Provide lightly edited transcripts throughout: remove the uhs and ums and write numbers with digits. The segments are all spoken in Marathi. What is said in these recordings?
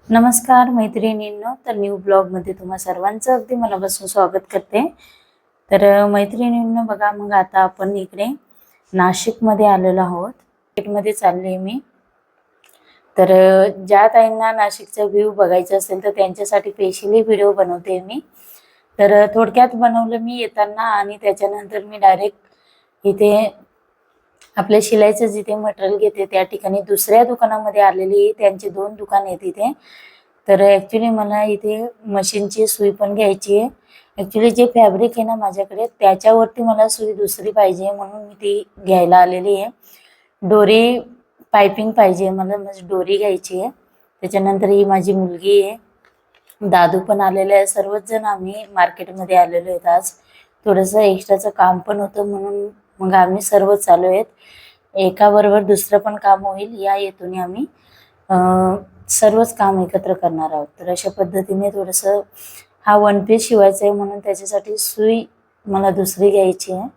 नमस्कार मैत्रिणींनो, तर न्यू ब्लॉगमध्ये तुम्हा सर्वांचं अगदी मनापासून स्वागत करते. तर मैत्रिणींनो बघा, मग आता आपण इकडे नाशिकमध्ये आलेलो आहोत. नाशिकमध्ये चालले मी. तर ज्या ताईंना नाशिकचा व्ह्यू बघायचा असेल तर त्यांच्यासाठी स्पेशली व्हिडिओ बनवते मी. तर थोडक्यात बनवलं मी येताना आणि त्याच्यानंतर मी डायरेक्ट इथे आपल्या शिलाईचं जिथे मटेरियल घेते त्या ठिकाणी दुसऱ्या दुकानामध्ये आलेली. त्यांचे 2 दुकान आहेत इथे. तर ॲक्च्युली मला इथे मशीनची सुई पण घ्यायची आहे. ॲक्च्युली जे फॅब्रिक आहे ना माझ्याकडे त्याच्यावरती मला सुई दुसरी पाहिजे म्हणून मी ती घ्यायला आलेली आहे. दोरी पायपिंग पाहिजे मला, म्हणजे दोरी घ्यायची आहे. त्याच्यानंतर ही माझी मुलगी आहे, दादू पण आलेला आहे. सर्वच जण आम्ही मार्केटमध्ये आलेलो आहेत आज. थोडंसं एक्स्ट्राचं काम पण होतं म्हणून मग आम्ही सर्वच आलो आहेत. एकाबरोबर दुसरं पण काम होईल या हेतूने आम्ही सर्वच काम एकत्र करणार आहोत. तर अशा पद्धतीने थोडंसं हा वन पीस शिवायचा आहे म्हणून त्याच्यासाठी सुई मला दुसरी घ्यायची आहे.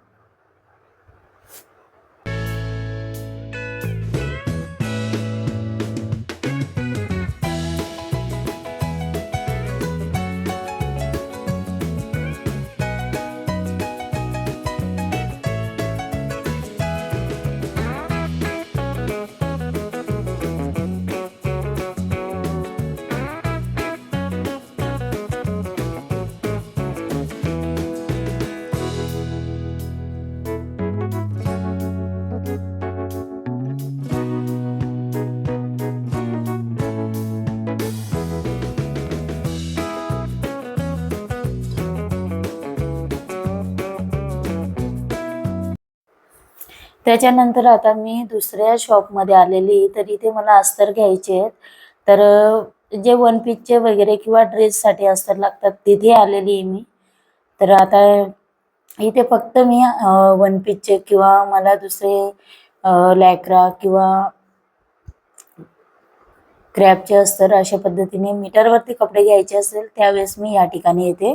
त्याच्यानंतर आता मी दुसऱ्या शॉपमध्ये आलेली. तर इथे मला अस्तर घ्यायचे आहेत. तर जे वन पीसचे वगैरे किंवा ड्रेससाठी अस्तर लागतात तिथे आलेली आहे मी. तर आता इथे फक्त मी वन पीसचे किंवा मला दुसरे लॅक्रा किंवा क्रॅपचे अस्तर अशा पद्धतीने मीटरवरती कपडे घ्यायचे असेल त्यावेळेस मी या ठिकाणी येते.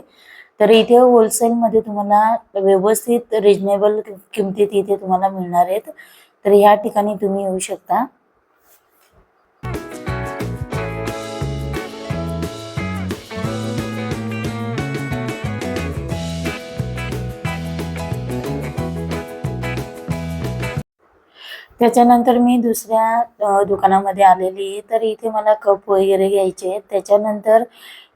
तर इथे होलसेलमध्ये तुम्हाला व्यवस्थित रिजनेबल किमतीत इथे तुम्हाला मिळणार आहेत. तर ह्या ठिकाणी तुम्ही येऊ शकता. त्याच्यानंतर मी दुसऱ्या दुकानामध्ये आलेली. तर इथे मला कप वगैरे घ्यायचे आहेत. त्याच्यानंतर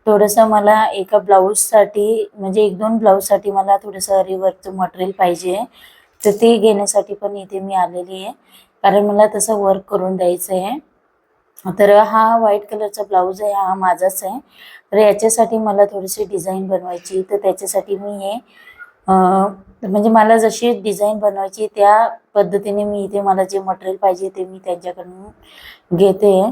थोडंसं मला एका ब्लाऊजसाठी म्हणजे 1-2 ब्लाऊजसाठी मला थोडंसं रिवर्कचं मटेरियल पाहिजे. तर ते घेण्यासाठी पण इथे मी आलेली आहे, कारण मला तसं वर्क करून द्यायचं आहे. तर हा व्हाईट कलरचा ब्लाऊज आहे, हा माझाच आहे. तर याच्यासाठी मला थोडीशी डिझाईन बनवायची. तर त्याच्यासाठी मी हे म्हणजे मला जशी डिझाईन बनवायची त्या पद्धतीने मी इथे मला जे मटेरियल पाहिजे ते मी त्यांच्याकडून घेते.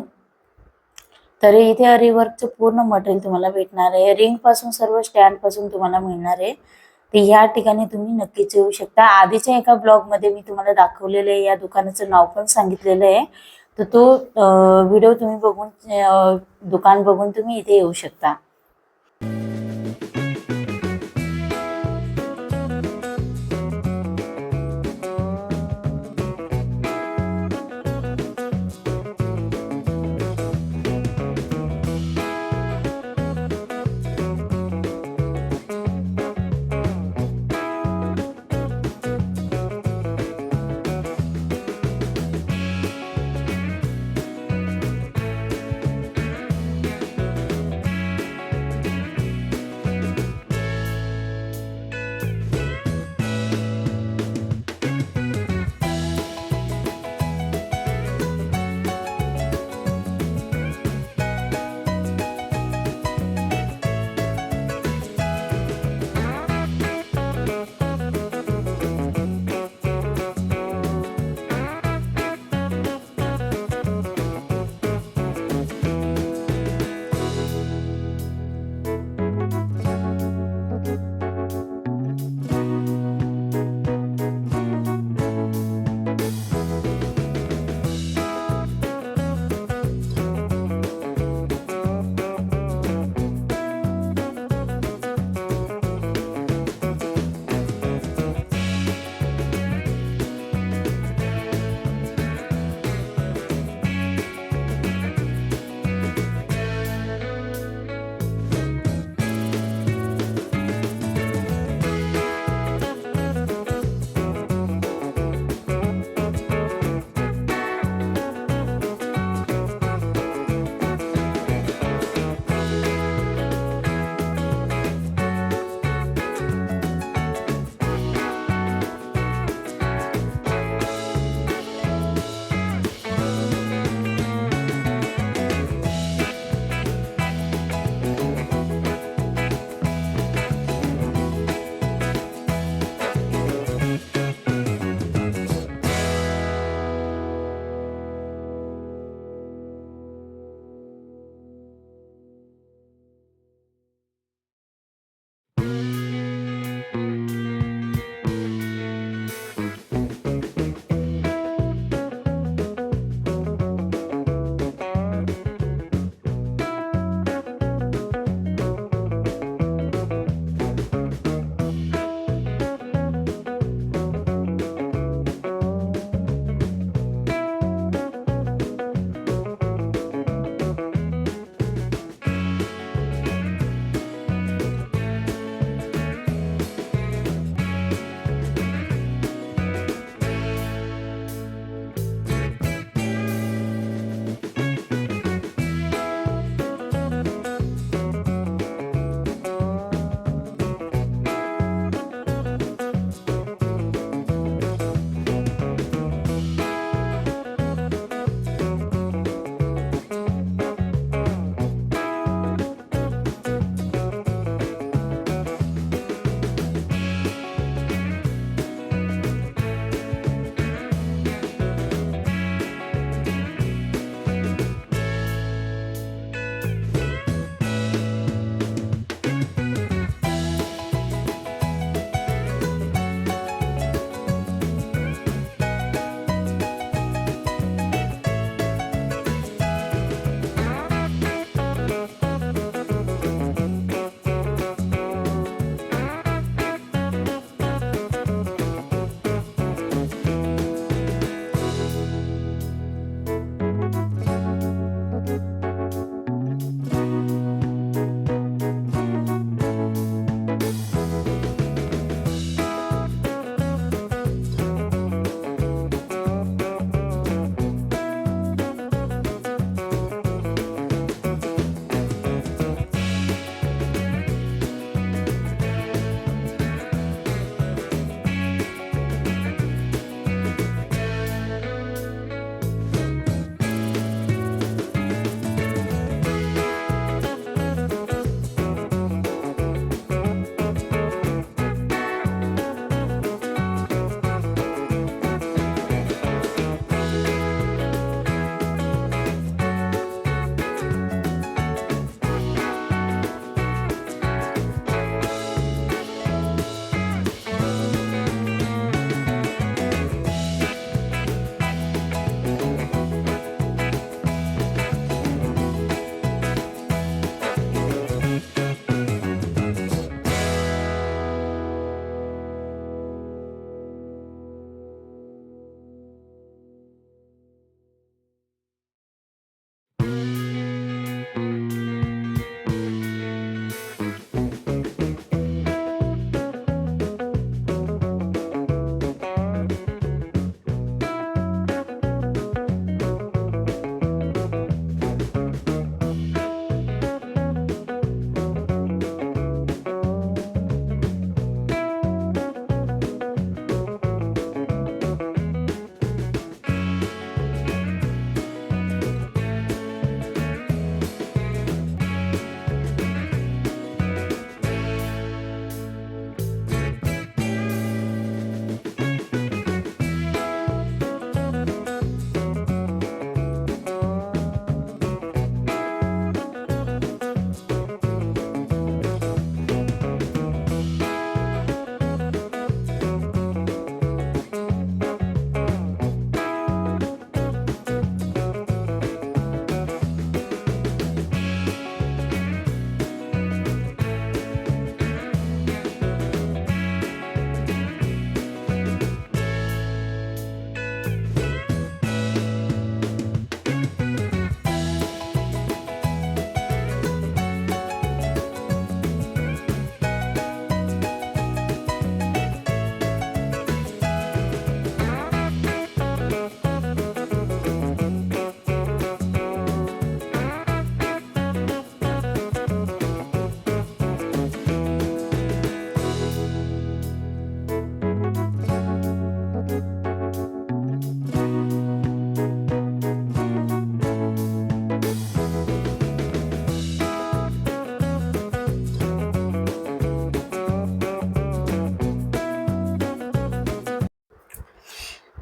तर इथे अरीवर्कचं पूर्ण मटेरियल तुम्हाला भेटणार आहे. रिंगपासून सर्व स्टँडपासून तुम्हाला मिळणार आहे. तर ह्या ठिकाणी तुम्ही नक्कीच येऊ शकता. आधीच्या एका ब्लॉगमध्ये मी तुम्हाला दाखवलेलं आहे, या दुकानाचं नाव पण सांगितलेलं आहे. तर तो व्हिडिओ तुम्ही बघून दुकान बघून तुम्ही इथे येऊ शकता.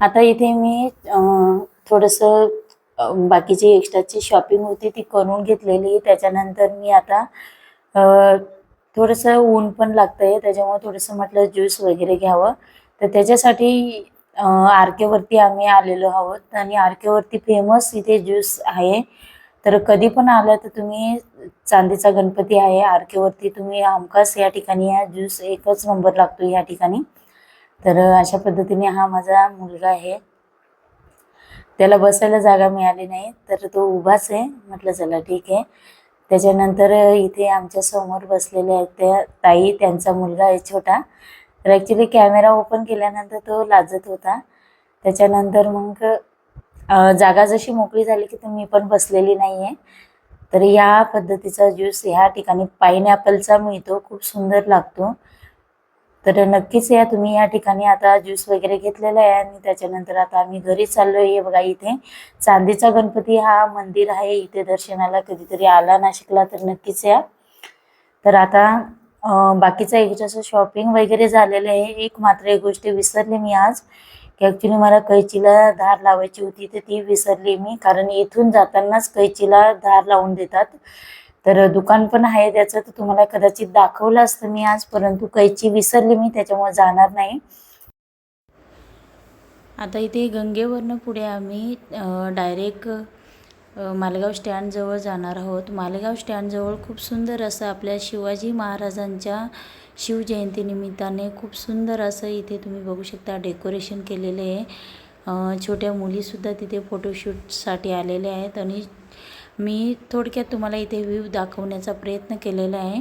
आता इथे मी थोडंसं बाकीची एक्स्ट्राची शॉपिंग होती ती करून घेतलेली. त्याच्यानंतर मी आता थोडंसं ऊन पण लागतंय, त्याच्यामुळे थोडंसं म्हटलं ज्यूस वगैरे घ्यावं. तर त्याच्यासाठी आरकेवरती आम्ही आलेलो आहोत आणि आरकेवरती फेमस इथे ज्यूस आहे. तर कधी पण आलं तर तुम्ही, चांदीचा गणपती आहे आरकेवरती, तुम्ही हमखास या ठिकाणी या. ज्यूस एकच नंबर लागतो या ठिकाणी. तर अशा पद्धतीने हा माझा मुलगा आहे, त्याला बसायला जागा मिळाली नाही तर तो उभाच आहे. म्हटलं चला ठीक आहे. त्याच्यानंतर इथे आमच्या समोर बसलेल्या आहेत त्या ताई, त्यांचा मुलगा आहे छोटा. तर ॲक्च्युली कॅमेरा ओपन केल्यानंतर तो लाजत होता. त्याच्यानंतर मग जागा जशी मोकळी झाली की मी पण बसलेली नाही आहे. तर या पद्धतीचा ज्यूस ह्या ठिकाणी पाईनॲपलचा मिळतो, खूप सुंदर लागतो. तर नक्कीच या तुम्ही या ठिकाणी. आता ज्यूस वगैरे घेतलेला आहे आणि त्याच्यानंतर आता आम्ही घरी चाललोय. हे बघा इथे चांदीचा गणपती हा मंदिर आहे इथे दर्शनाला. कधीतरी आला नाशिकला तर नक्कीच या. तर आता बाकीचं एक जसं शॉपिंग वगैरे झालेलं आहे. एक मात्र एक गोष्ट विसरले मी आज, की ॲक्च्युली मला कैचीला धार लावायची होती तर ती विसरली मी. कारण इथून जातानाच कैचीला धार लावून देतात. तर दुकान पण आहे त्याचं, तर तुम्हाला कदाचित दाखवलं असतं मी आज, परंतु कैची विसरली मी, त्याच्यामुळे जाणार नाही. आता इथे गंगेवरनं पुढे आम्ही डायरेक्ट मालेगाव स्टँडजवळ जाणार आहोत. मालेगाव स्टँडजवळ खूप सुंदर असं आपल्या शिवाजी महाराजांच्या शिवजयंतीनिमित्ताने खूप सुंदर असं इथे तुम्ही बघू शकता डेकोरेशन केलेले आहे. छोट्या मुलीसुद्धा तिथे फोटोशूटसाठी आलेल्या आहेत आणि मी थोडक्यात तुम्हाला इथे व्ह्यू दाखवण्याचा प्रयत्न केलेला आहे.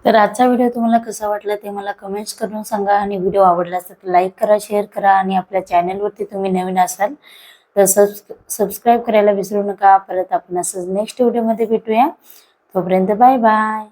तर आजचा व्हिडिओ तुम्हाला कसा वाटला ते मला कमेंट्स करून सांगा. आणि व्हिडिओ आवडला असेल तर लाईक करा, शेअर करा. आणि आपल्या चॅनलवरती तुम्ही नवीन असाल तर सबस्क्राईब करायला विसरू नका. परत आपण असंच नेक्स्ट व्हिडिओमध्ये भेटूया. तोपर्यंत बाय बाय.